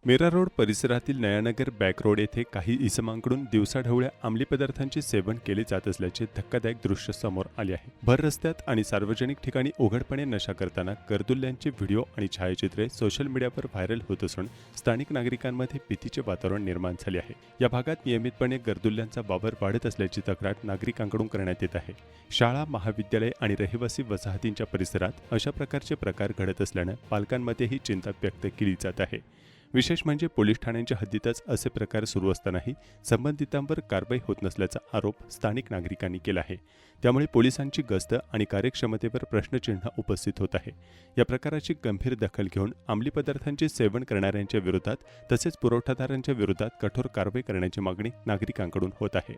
Mira road परिसरातील Nayanagar back road येथे काही इसमांकडून दिवसाढवळ्या अंमली पदार्थांचे सेवन केले जात असल्याचे धक्कादायक दृश्य समोर आले आहे। भर रस्त्यात आणि सार्वजनिक ठिकाणी उघडपणे नशा करताना गर्दुल्ल्यांचे व्हिडिओ आणि छायाचित्रे सोशल मीडियावर व्हायरल होत असून स्थानिक नागरिकांमध्ये भीतीचे वातावरण निर्माण झाले आहे। या भागात नियमितपणे गर्दुल्ल्यांचा वावर वाढत असल्याची तक्रार नागरिकांकडून करण्यात येत आहे। शाळा, महाविद्यालय आणि रहिवासी वसाहतींच्या परिसरात अशा प्रकारचे प्रकार घडत असल्याने पालकांमध्येही चिंता व्यक्त केली जात आहे। विशेष म्हणजे पोलीस ठाण्यांच्या हद्दीतच असे प्रकार सुरू असतानाही संबंधितांवर कारवाई होत नसल्याचा आरोप स्थानिक नागरिकांनी केला आहे। त्यामुळे पोलिसांची गस्त आणि कार्यक्षमतेवर प्रश्नचिन्ह उपस्थित होत आहे। या प्रकाराची गंभीर दखल घेऊन अंमली पदार्थांचे सेवन करणाऱ्यांच्या विरोधात तसेच पुरवठादारांच्या विरोधात कठोर कारवाई करण्याची मागणी नागरिकांकडून होत आहे।